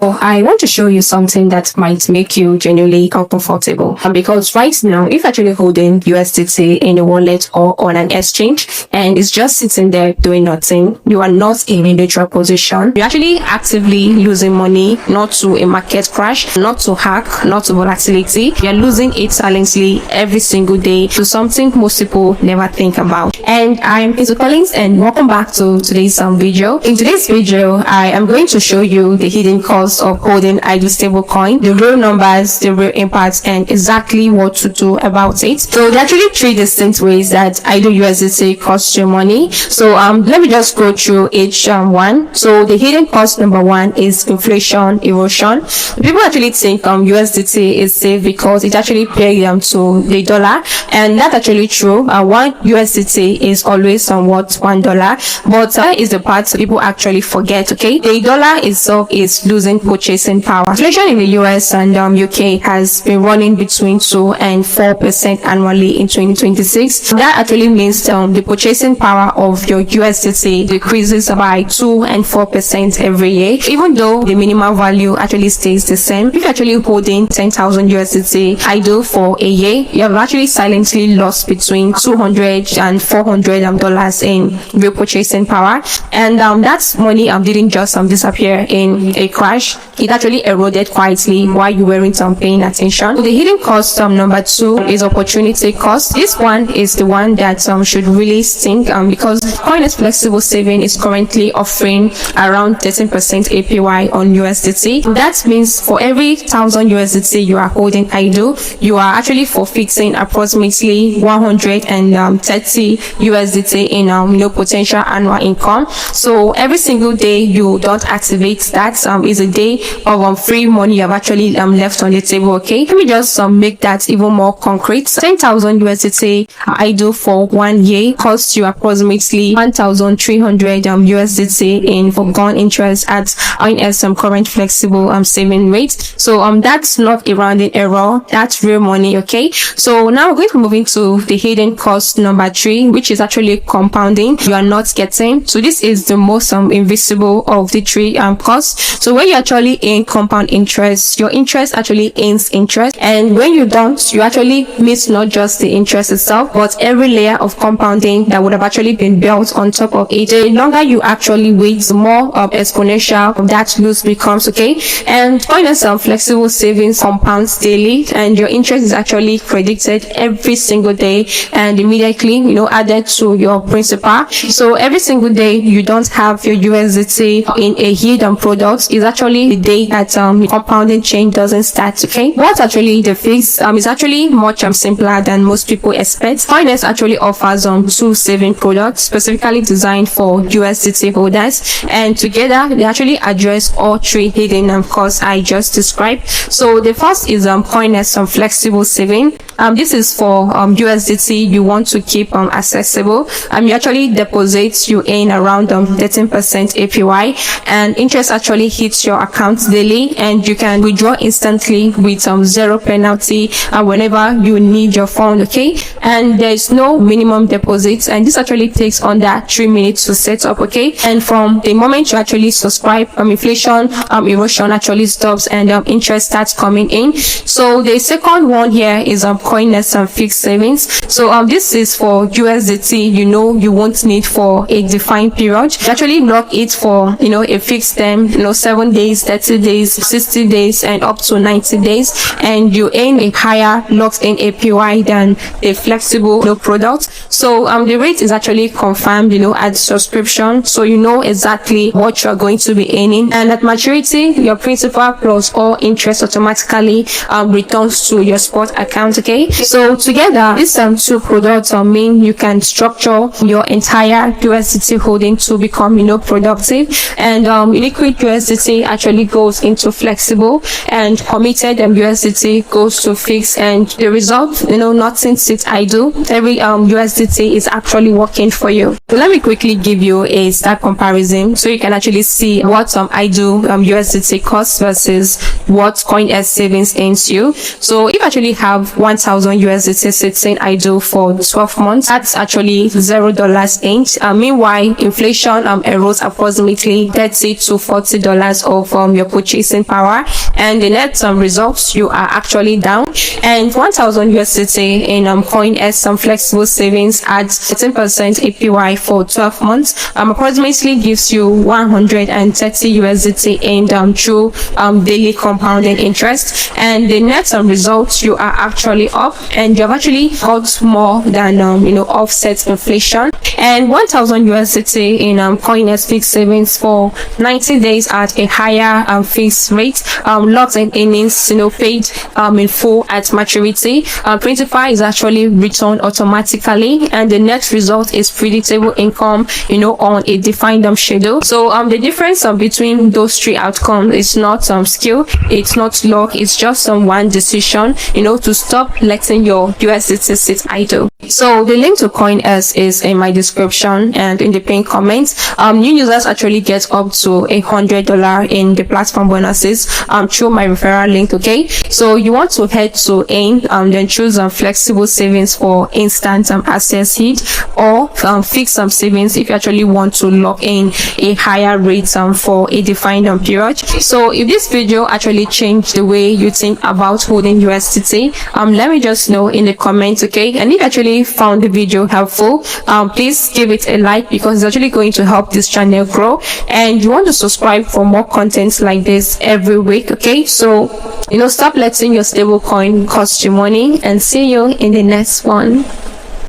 I want to show you something that might make you genuinely uncomfortable. Because right now, if actually holding USDT in a wallet or on an exchange and it's just sitting there doing nothing, you are not in a neutral position. You're actually actively losing money, not to a market crash, not to hack, not to volatility. You're losing it silently every single day to something most people never think about. And I'm Hazel Collins, and welcome back to today's video. In today's video, I am going to show you the hidden cost of holding idle stablecoin, the real numbers, the real impact, and exactly what to do about it. So there are actually three distinct ways that idle USDT costs you money. So let me just go through each one. So the hidden cost number one is inflation erosion. People actually think USDT is safe because it actually pays them to the dollar, and that's actually true. One USDT is always somewhat $1, but that is the part people actually forget. Okay, the dollar itself is losing purchasing power. Inflation in the US and UK has been running between 2 and 4% annually in 2026. That actually means the purchasing power of your USDT decreases by 2 and 4% every year, even though the minimum value actually stays the same. If you're actually holding 10,000 USDT idle for a year, you have actually silently lost between $200 and $400 in real purchasing power, and that money didn't just disappear in a crash. It actually eroded quietly while you weren't paying attention. So the hidden cost number two is opportunity cost. This one is the one that should really stink because CoinEx flexible saving is currently offering around 13% APY on USDT. That means for every 1,000 USDT you are holding idle, you are actually forfeiting approximately 130 USDT in potential annual income. So every single day you don't activate that is a day of free money you have actually left on the table. Okay, let me just make that even more concrete. 10,000 USDT idle for 1 year costs you approximately 1,300 USDT in foregone interest at CoinEx current flexible saving rate. So that's not a rounding error, that's real money. Okay, so now we're going to move into the hidden cost number 3, which is actually compounding. You are not getting, so this is the most invisible of the three costs. So when you actually earn compound interest, your interest actually earns interest, and when you don't, you actually miss not just the interest itself but every layer of compounding that would have actually been built on top of it. The longer you actually wait, the more exponential that lose becomes. Okay, and CoinEx flexible savings compounds daily, and your interest is actually predicted every single day and immediately added to your principal. So every single day you don't have your USDT in a hidden product is actually the day that compounding chain doesn't start. Okay, what's actually the fix is actually much simpler than most people expect. CoinEx actually offers two saving products specifically designed for USDT holders, and together they actually address all three hidden costs I just described. So the first is CoinEx flexible saving. This is for USDT you want to keep accessible. You actually deposit, you earn around 13% APY, and interest actually hits your account daily, and you can withdraw instantly with zero penalty whenever you need your fund. Okay, and there is no minimum deposit, and this actually takes under 3 minutes to set up. Okay, and from the moment you actually subscribe, inflation erosion actually stops and interest starts coming in. So the second one here is CoinEx fixed savings. So this is for USDT you won't need for a defined period. You actually lock it for a fixed term, 7 days, 30 days, 60 days, and up to 90 days, and you earn a higher locked-in APY than a flexible product. So the rate is actually confirmed at subscription, so you know exactly what you're going to be earning, and at maturity your principal plus all interest automatically returns to your spot account. Okay, so together these two products mean you can structure your entire USDT holding to become productive, and liquid USDT actually goes into flexible, and committed USDT goes to fixed, and the result nothing sits idle. Every USDT is actually working for you. So let me quickly give you a stack comparison so you can actually see what idle USDT costs versus what CoinEx savings earns you. So if you actually have 1,000 USDT sitting idle for 12 months, that's actually $0 earned. Meanwhile, inflation erodes approximately $30 to $40 of of your purchasing power, and the net results, you are actually down. And 1000 USDT in CoinEx flexible savings at 13% APY for 12 months approximately gives you 130 USDT in true daily compounding interest, and the net results, you are actually up, and you have actually got more than offset inflation. And 1000 USDT in CoinEx fixed savings for 90 days at a higher fixed rate, locked in earnings paid in full at maturity. Principal is actually returned automatically, and the net result is predictable income on a defined schedule. So the difference between those three outcomes is not skill, it's not luck, it's just one decision to stop letting your USDT sit idle. So the link to CoinEx is in my description and in the pinned comments. New users actually get up to $100 in the platform bonuses through my referral link. Okay, so you want to head to AIM, then choose flexible savings for instant access hit, or fix savings if you actually want to lock in a higher rate for a defined period. So if this video actually changed the way you think about holding USDT, let me just know in the comments. Okay, and if you actually found the video helpful, please give it a like, because it's actually going to help this channel grow, and you want to subscribe for more content like this every week. Okay, so stop letting your stablecoin cost you money, and see you in the next one.